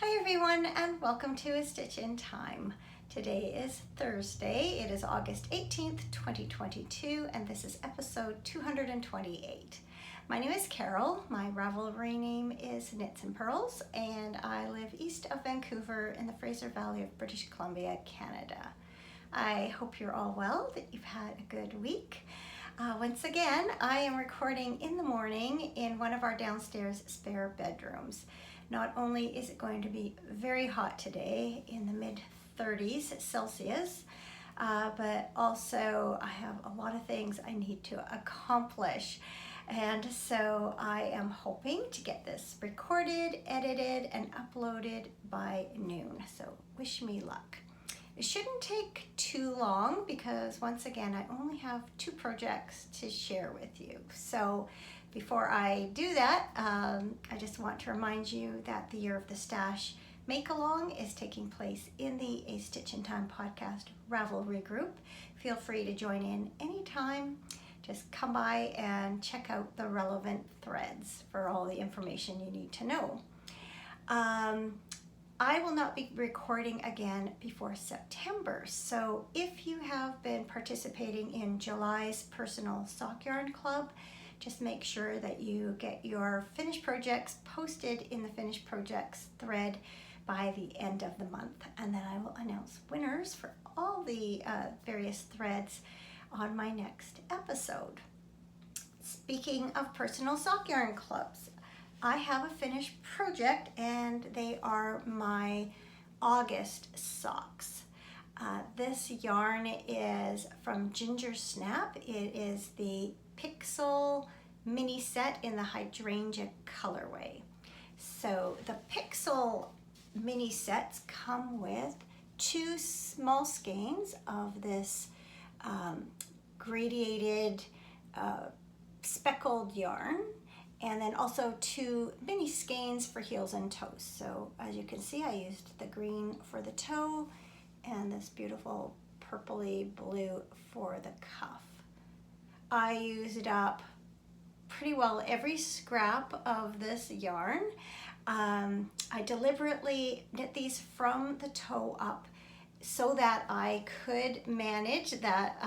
Hi everyone, and welcome to A Stitch in Time. Today is Thursday. It is August 18th, 2022, and this is episode 228. My name is Carol. My Ravelry name is Knits and Pearls, and I live east of Vancouver in the Fraser Valley of British Columbia, Canada. I hope you're all well, that you've had a good week. Once again, I am recording in the morning in one of our downstairs spare bedrooms. Not only is it going to be very hot today in the mid 30s Celsius, but also I have a lot of things I need to accomplish. And so I am hoping to get this recorded, edited, and uploaded by noon. So wish me luck. It shouldn't take too long because once again, I only have 2 projects to share with you. So before I do that, I just want to remind you that the Year of the Stash Make-Along is taking place in the A Stitch in Time podcast Ravelry group. Feel free to join in anytime. Just come by and check out the relevant threads for all the information you need to know. I will not be recording again before September, so if you have been participating in July's Personal Sock Yarn Club, just make sure that you get your finished projects posted in the finished projects thread by the end of the month, and then I will announce winners for all the various threads on my next episode. Speaking of Personal Sock Yarn Clubs, I have a finished project and they are my August socks. This yarn is from Ginger Snap. It is the Pixel mini set in the hydrangea colorway. So the Pixel mini sets come with 2 small skeins of this gradiated speckled yarn, and then also 2 mini skeins for heels and toes. So as you can see, I used the green for the toe and this beautiful purpley blue for the cuff. I used up pretty well every scrap of this yarn. I deliberately knit these from the toe up so that I could manage that,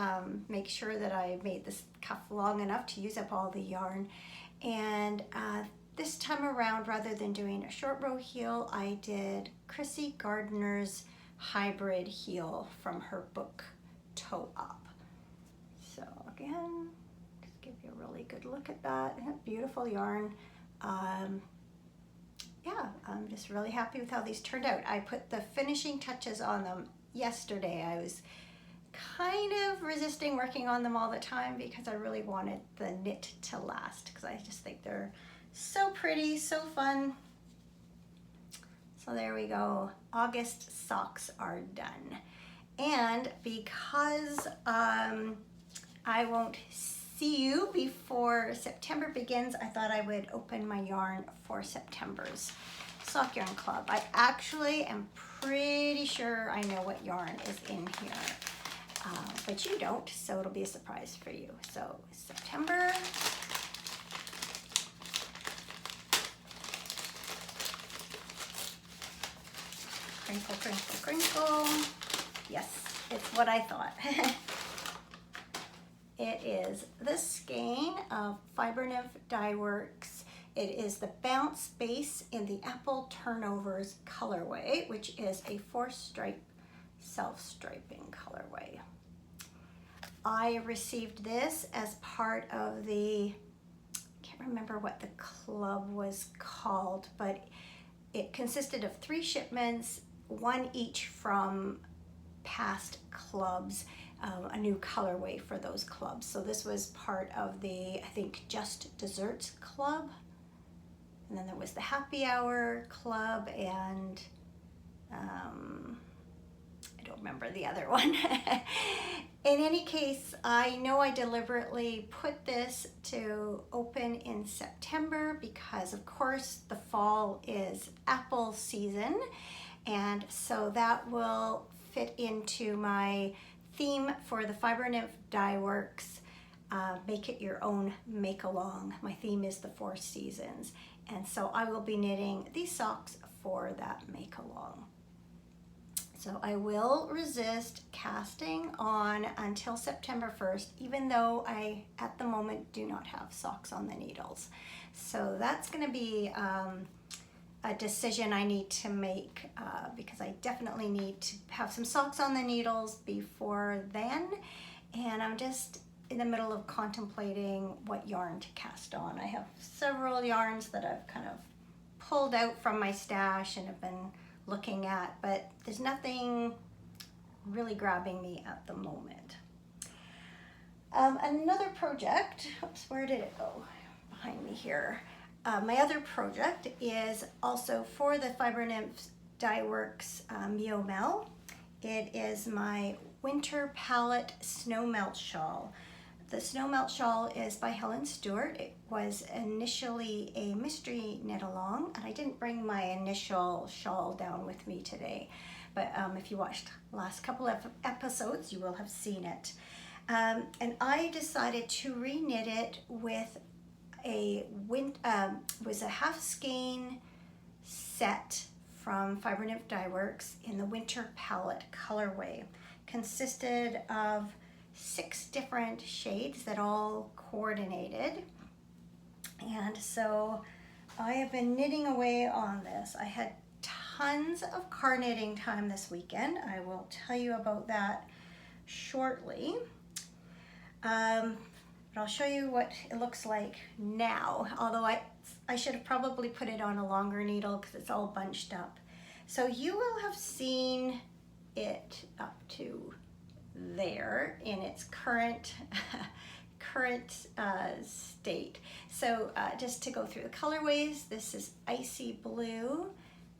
make sure that I made this cuff long enough to use up all the yarn. And this time around, rather than doing a short row heel, I did Chrissy Gardner's hybrid heel from her book Toe Up. So again, just give you a really good look at that. Beautiful yarn. Yeah, I'm just really happy with how these turned out. I put the finishing touches on them yesterday. I was kind of resisting working on them all the time because I really wanted the knit to last, because I just think they're so pretty, so fun. So there we go. August socks are done. And because I won't see you before September begins, I thought I would open my yarn for September's Sock Yarn Club. I actually am pretty sure I know what yarn is in here. But you don't, so it'll be a surprise for you. So September. Crinkle, crinkle, crinkle. Yes, it's what I thought. It is the skein of Fiber Nymph Dye Works. It is the Bounce Base in the Apple Turnovers colorway, which is a 4-stripe self-striping colorway. I received this as part of the, I can't remember what the club was called, but it consisted of 3 shipments, 1 each from past clubs, a new colorway for those clubs. So this was part of the, I think, Just Desserts club. And then there was the Happy Hour club, and I don't remember the other one. In any case, I know I deliberately put this to open in September because, of course, the fall is apple season, and so that will fit into my theme for the Fiber Nymph Dye Works Make It Your Own Make Along. My theme is the 4 seasons, and so I will be knitting these socks for that make along. So I will resist casting on until September 1st, even though I, at the moment, do not have socks on the needles. So that's going to be a decision I need to make because I definitely need to have some socks on the needles before then. And I'm just in the middle of contemplating what yarn to cast on. I have several yarns that I've kind of pulled out from my stash and have been looking at, but there's nothing really grabbing me at the moment. Another project, oops, where did it go? Behind me here. My other project is also for the Fiber Nymph Dye Works Snowmelt. It is my winter palette Snowmelt shawl. The Snowmelt shawl is by Helen Stewart. It was initially a mystery knit along, and I didn't bring my initial shawl down with me today. But if you watched the last couple of episodes, you will have seen it. And I decided to reknit it with was a half skein set from Fiber Nymph Dye Works in the winter palette colorway. Consisted of 6 different shades that all coordinated, and so I have been knitting away on this. I had tons of car knitting time this weekend. I will tell you about that shortly, but I'll show you what it looks like now, although I should have probably put it on a longer needle because it's all bunched up. So you will have seen it up to there in its current state. So just to go through the colorways, this is icy blue,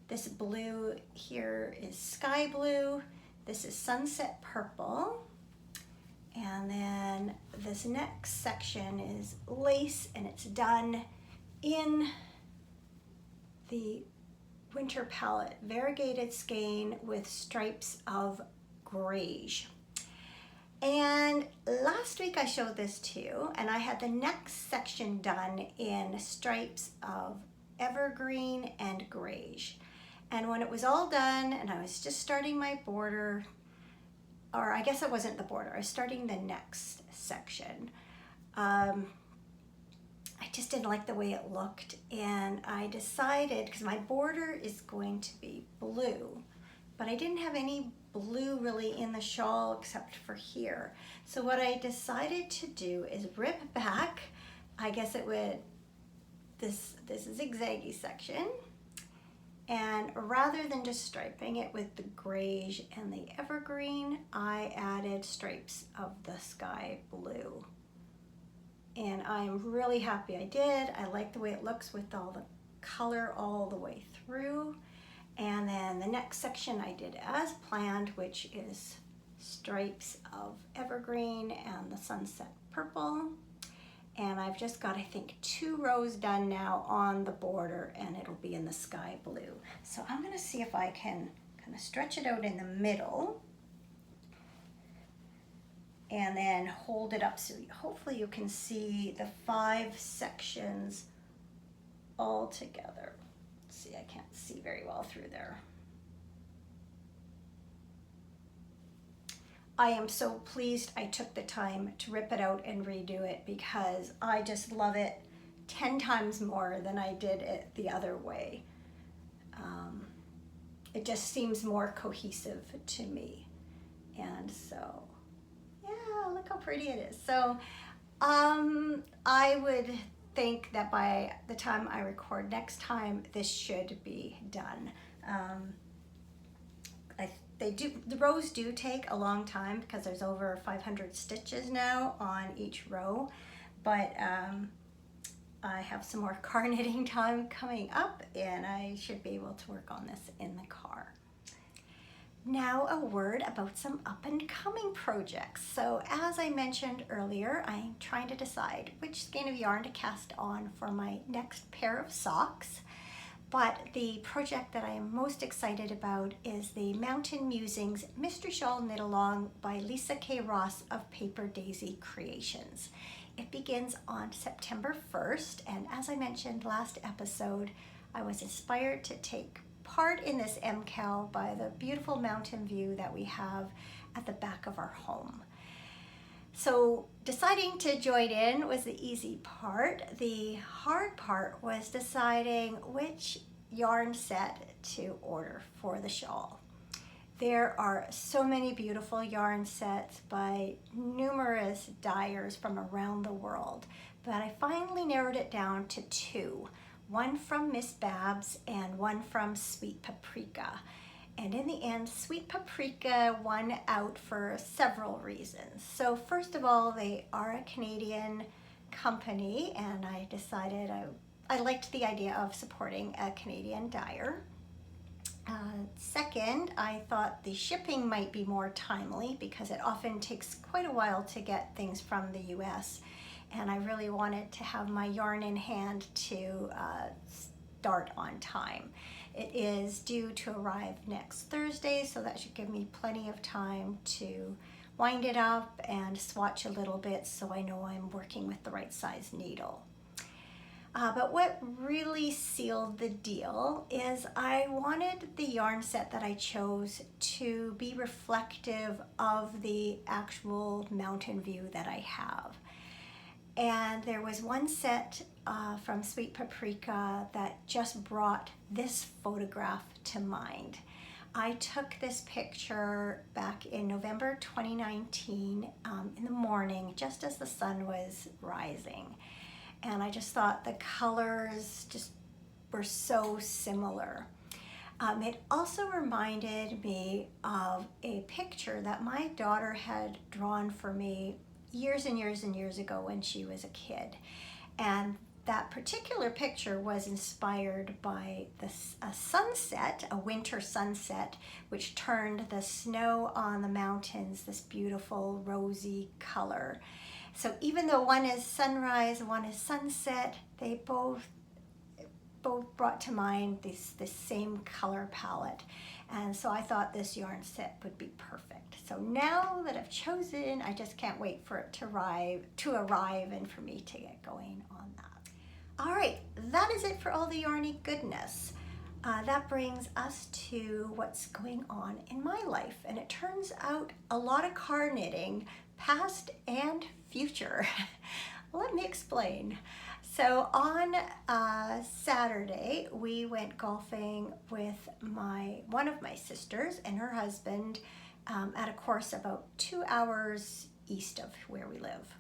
this blue here is sky blue, this is sunset purple, and then this next section is lace, and it's done in the winter palette variegated skein with stripes of greige. And last week I showed this too, and I had the next section done in stripes of evergreen and greige. And when it was all done and I was just starting my border, or I guess it wasn't the border, I was starting the next section, I just didn't like the way it looked, and I decided, because my border is going to be blue, but I didn't have any blue really in the shawl except for here. So what I decided to do is rip back, I guess it would, this zigzaggy section, and rather than just striping it with the greige and the evergreen, I added stripes of the sky blue. And I'm really happy I did. I like the way it looks with all the color all the way through. And then the next section I did as planned, which is stripes of evergreen and the sunset purple. And I've just got, I think, 2 rows done now on the border, and it'll be in the sky blue. So I'm gonna see if I can kind of stretch it out in the middle and then hold it up so hopefully you can see the 5 sections all together. See, I can't see very well through there. I am so pleased I took the time to rip it out and redo it, because I just love it 10 times more than I did it the other way. It just seems more cohesive to me. And so, yeah, look how pretty it is. So I would think that by the time I record next time, this should be done. The rows do take a long time because there's over 500 stitches now on each row, but I have some more car knitting time coming up, and I should be able to work on this in the car. Now a word about some up and coming projects. So as I mentioned earlier, I'm trying to decide which skein of yarn to cast on for my next pair of socks. But the project that I am most excited about is the Mountain Musings Mystery Shawl Knit Along by Lisa K. Ross of Paper Daisy Creations. It begins on September 1st, and as I mentioned last episode, I was inspired to take part in this MCAL by the beautiful mountain view that we have at the back of our home. So deciding to join in was the easy part. The hard part was deciding which yarn set to order for the shawl. There are so many beautiful yarn sets by numerous dyers from around the world, but I finally narrowed it down to two. One from Miss Babs and one from Sweet Paprika. And in the end, Sweet Paprika won out for several reasons. So first of all, they are a Canadian company, and I decided I liked the idea of supporting a Canadian dyer. Second, I thought the shipping might be more timely because it often takes quite a while to get things from the US, and I really wanted to have my yarn in hand to start on time. It is due to arrive next Thursday, so that should give me plenty of time to wind it up and swatch a little bit so I know I'm working with the right size needle. But what really sealed the deal is I wanted the yarn set that I chose to be reflective of the actual mountain view that I have. And there was one set from Sweet Paprika that just brought this photograph to mind. I took this picture back in November 2019 in the morning, just as the sun was rising. And I just thought the colors just were so similar. It also reminded me of a picture that my daughter had drawn for me years and years and years ago when she was a kid. And that particular picture was inspired by a sunset, a winter sunset, which turned the snow on the mountains this beautiful rosy color. So even though one is sunrise and one is sunset, they both brought to mind this same color palette. And so I thought this yarn set would be perfect. So now that I've chosen, I just can't wait for it to arrive and for me to get going on that. All right, that is it for all the yarny goodness. That brings us to what's going on in my life. And it turns out a lot of car knitting, past and future. Let me explain. So on Saturday, we went golfing with one of my sisters and her husband at a course about 2 hours east of where we live.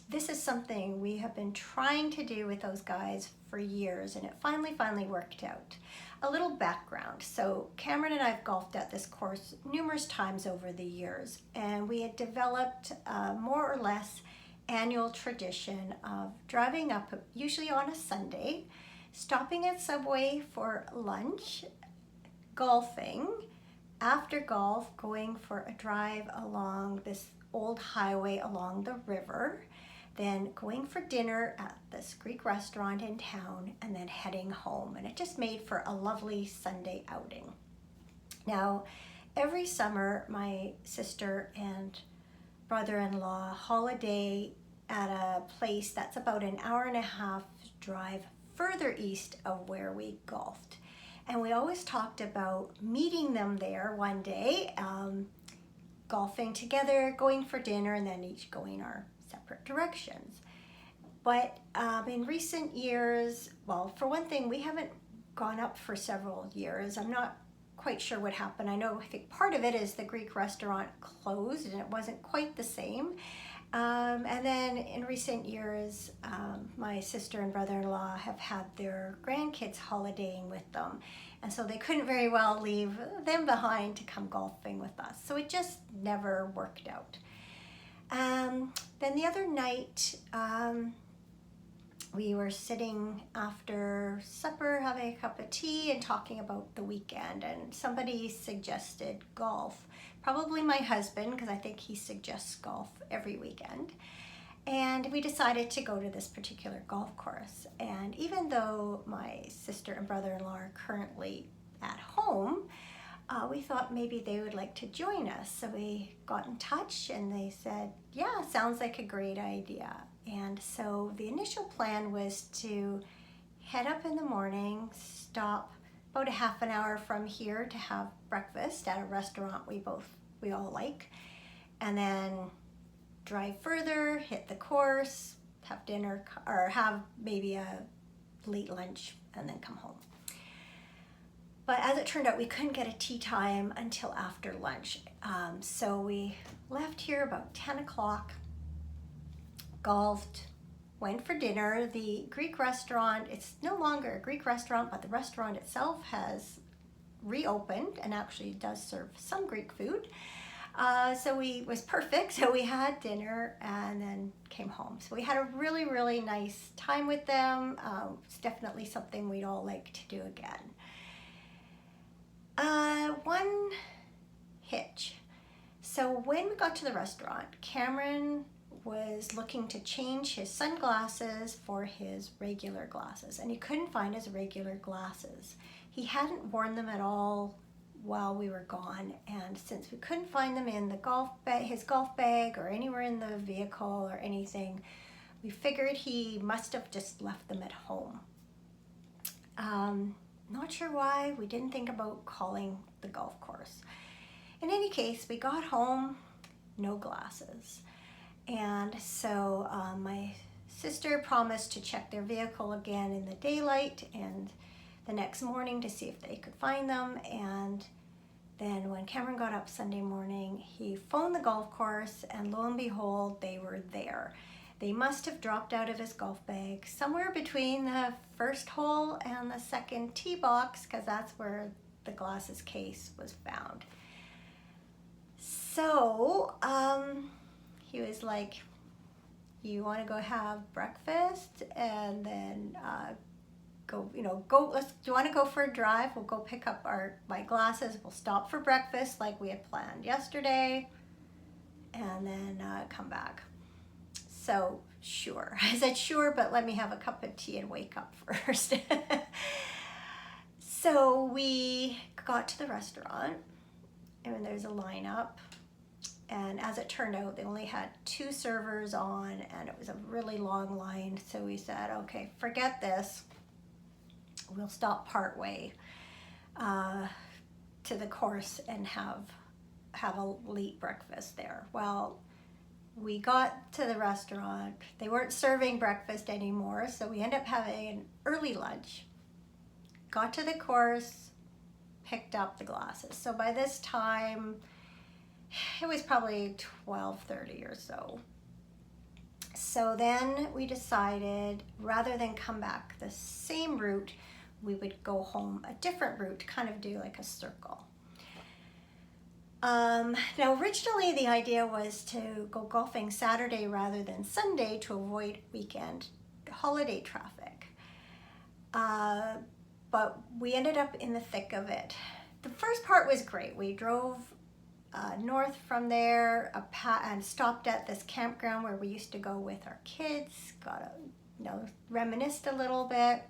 This is something we have been trying to do with those guys for years, and it finally worked out. A little background. So Cameron and I have golfed at this course numerous times over the years, and we had developed more or less annual tradition of driving up, usually on a Sunday, stopping at Subway for lunch, golfing, after golf going for a drive along this old highway along the river, then going for dinner at this Greek restaurant in town, and then heading home. And it just made for a lovely Sunday outing. Now, every summer, my sister and brother-in-law holiday at a place that's about an hour and a half drive further east of where we golfed. And we always talked about meeting them there one day, golfing together, going for dinner, and then each going our separate directions. But in recent years, well, for one thing, we haven't gone up for several years. I'm not quite sure what happened. I think part of it is the Greek restaurant closed and it wasn't quite the same. And then in recent years, my sister and brother-in-law have had their grandkids holidaying with them. And so they couldn't very well leave them behind to come golfing with us. So it just never worked out. Then the other night, we were sitting after supper having a cup of tea and talking about the weekend, and somebody suggested golf. Probably my husband, because I think he suggests golf every weekend. And we decided to go to this particular golf course. And even though my sister and brother-in-law are currently at home, we thought maybe they would like to join us. So we got in touch and they said, yeah, sounds like a great idea. And so the initial plan was to head up in the morning, stop about a half an hour from here to have breakfast at a restaurant we all like, and then drive further, hit the course, have dinner, or have maybe a late lunch, and then come home. But as it turned out, we couldn't get a tea time until after lunch. So we left here about 10 o'clock, golfed, went for dinner. The Greek restaurant, it's no longer a Greek restaurant, but the restaurant itself has reopened and actually does serve some Greek food. So it was perfect. So we had dinner and then came home. So we had a really, really nice time with them. It's definitely something we'd all like to do again. One hitch. So when we got to the restaurant, Cameron was looking to change his sunglasses for his regular glasses, and he couldn't find his regular glasses. He hadn't worn them at all while we were gone, and since we couldn't find them in the his golf bag or anywhere in the vehicle or anything, we figured he must have just left them at home. Not sure why we didn't think about calling the golf course. In any case, we got home, no glasses. And so my sister promised to check their vehicle again in the daylight and the next morning to see if they could find them. And then when Cameron got up Sunday morning, he phoned the golf course, and lo and behold, they were there. They must have dropped out of his golf bag somewhere between the first hole and the second tee box, because that's where the glasses case was found. So he was like, "You want to go have breakfast and then do you want to go for a drive? We'll go pick up my glasses. We'll stop for breakfast like we had planned yesterday, and then come back." So sure, I said sure, but let me have a cup of tea and wake up first. So we got to the restaurant, and there's a lineup. And as it turned out, they only had 2 servers on, and it was a really long line. So we said, okay, forget this. We'll stop partway to the course and have a late breakfast there. Well, we got to the restaurant. They weren't serving breakfast anymore, so we ended up having an early lunch. Got to the course, picked up the glasses. So by this time, it was probably 12:30 or so. So then we decided, rather than come back the same route, we would go home a different route, kind of do like a circle. Now originally the idea was to go golfing Saturday rather than Sunday to avoid weekend holiday traffic. But we ended up in the thick of it. The first part was great. We drove north from there and stopped at this campground where we used to go with our kids, reminisced a little bit,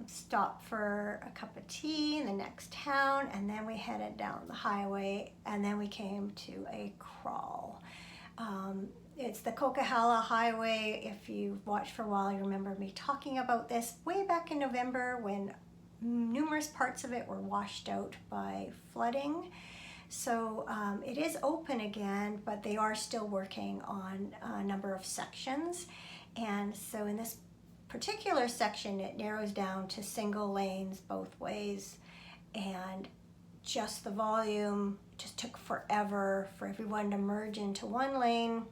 stopped for a cup of tea in the next town, and then we headed down the highway, and then we came to a crawl. It's the Coquihalla Highway. If you've watched for a while, you remember me talking about this way back in November when numerous parts of it were washed out by flooding. So it is open again, but they are still working on a number of sections. And so in this particular section, it narrows down to single lanes both ways, and just the volume just took forever for everyone to merge into one lane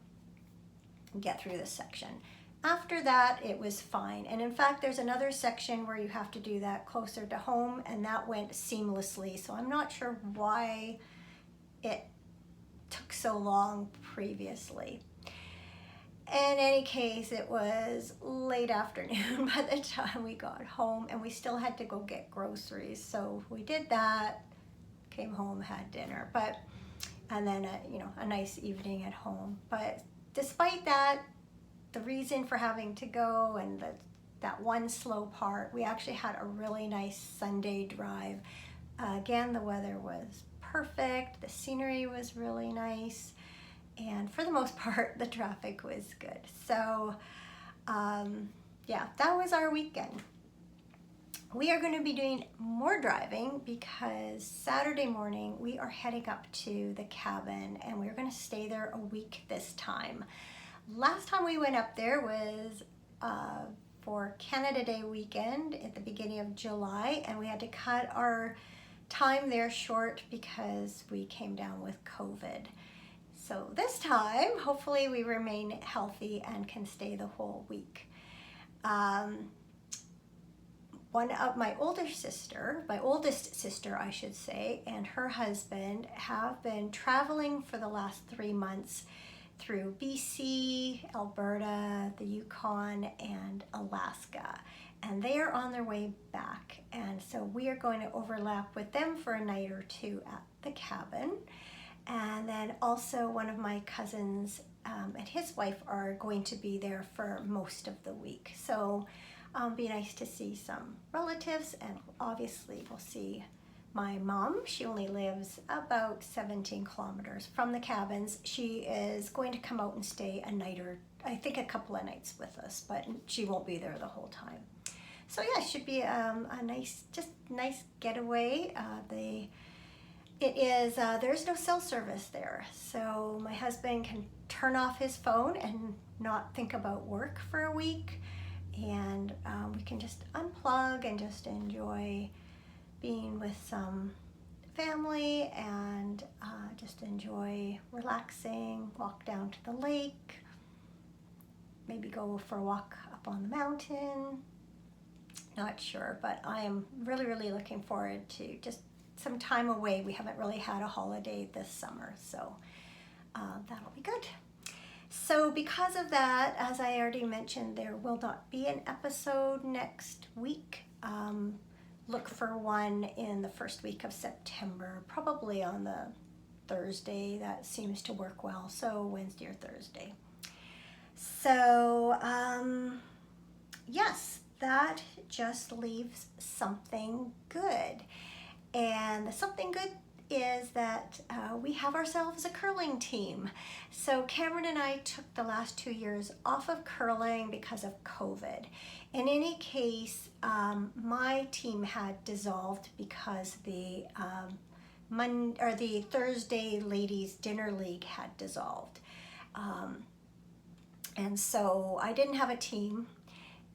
and get through this section. After that, it was fine. And in fact, there's another section where you have to do that closer to home, and that went seamlessly. So I'm not sure why it took so long previously. In any case, it was late afternoon by the time we got home, and we still had to go get groceries. So we did that, came home, had dinner, and then a nice evening at home. But despite that, the reason for having to go and that one slow part, we actually had a really nice Sunday drive. Again, the weather was perfect, the scenery was really nice, and for the most part, the traffic was good. So, yeah, that was our weekend. we are going to be doing more driving because Saturday morning we are heading up to the cabin and we're going to stay there a week this time. Last time we went up there was for Canada Day weekend at the beginning of July, and we had to cut our time there short because we came down with COVID. So this time, hopefully we remain healthy and can stay the whole week. One of my oldest sister, I should say, and her husband have been traveling for the last 3 months through BC, Alberta, the Yukon, and Alaska. And they are on their way back. And so we are going to overlap with them for a night or two at the cabin. And then also one of my cousins and his wife are going to be there for most of the week. So be nice to see some relatives, and obviously we'll see my mom. She only lives about 17 kilometers from the cabins. She is going to come out and stay a night or I think a couple of nights with us, but she won't be there the whole time. So yeah, it should be a nice getaway. There's no cell service there, so my husband can turn off his phone and not think about work for a week, and we can just unplug and just enjoy being with some family and just enjoy relaxing, walk down to the lake, maybe go for a walk up on the mountain. Not sure, but I am really looking forward to just some time away. We haven't really had a holiday this summer, so that'll be good. So because of that, as I already mentioned, there will not be an episode next week. Look for one in the first week of September, probably on the Thursday. That seems to work well, so Wednesday or Thursday. So yes, that just leaves something good. And the something good is that we have ourselves a curling team. So Cameron and I took the last 2 years off of curling because of COVID. In any case, my team had dissolved because the Thursday Ladies Dinner League had dissolved. And so I didn't have a team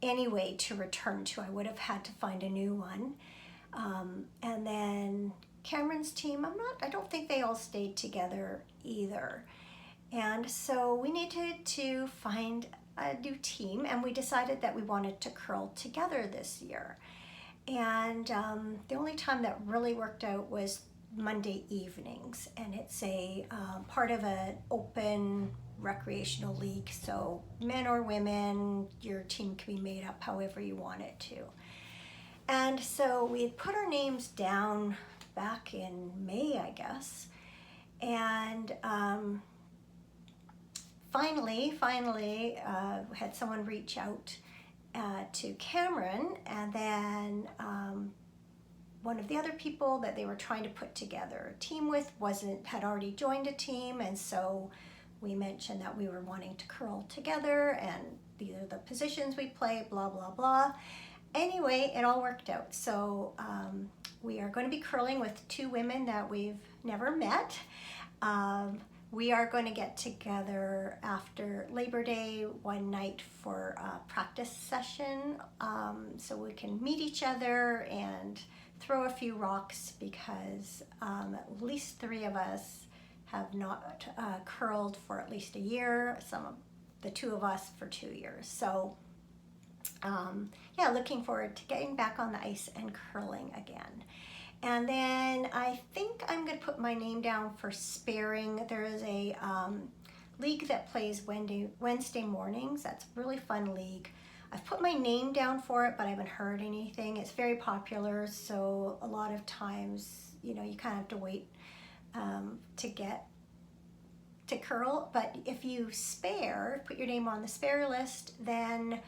anyway to return to. I would have had to find a new one. And then Cameron's team, I don't think they all stayed together either. And so we needed to find a new team, and we decided that we wanted to curl together this year. And the only time that really worked out was Monday evenings, and it's a part of an open recreational league, so men or women, your team can be made up however you want it to. And so we had put our names down back in May, I guess, and finally had someone reach out to Cameron, and then one of the other people that they were trying to put together a team with had already joined a team, and so we mentioned that we were wanting to curl together, and these are the positions we play, blah blah blah. Anyway, it all worked out. So we are going to be curling with 2 women that we've never met. We are going to get together after Labor Day one night for a practice session, so we can meet each other and throw a few rocks, because at least 3 of us have not curled for at least a year, the 2 of us for 2 years. So yeah, looking forward to getting back on the ice and curling again. And then I think I'm going to put my name down for sparring. There is a league that plays Wednesday mornings. That's a really fun league. I've put my name down for it, but I haven't heard anything. It's very popular, so a lot of times, you kind of have to wait to get to curl. But if you put your name on the spare list, then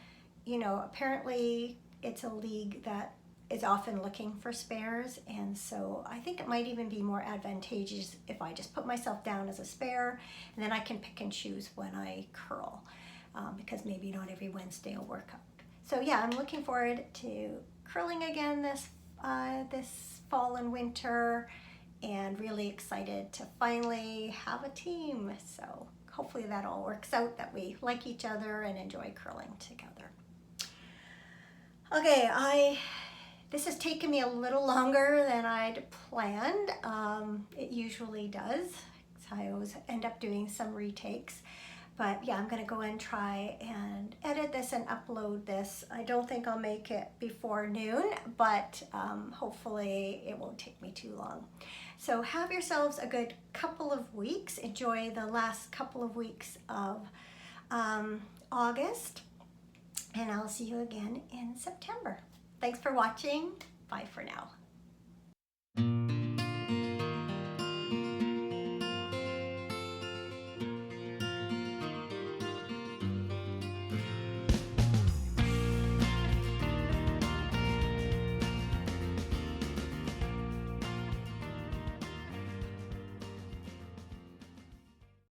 apparently it's a league that is often looking for spares, and so I think it might even be more advantageous if I just put myself down as a spare, and then I can pick and choose when I curl, because maybe not every Wednesday will work out. So yeah, I'm looking forward to curling again this fall and winter, and really excited to finally have a team. So hopefully that all works out, that we like each other and enjoy curling together. Okay, this has taken me a little longer than I'd planned. It usually does. I always end up doing some retakes. But yeah, I'm gonna go and try and edit this and upload this. I don't think I'll make it before noon, but hopefully it won't take me too long. So have yourselves a good couple of weeks. Enjoy the last couple of weeks of August, and I'll see you again in September. Thanks for watching. Bye for now.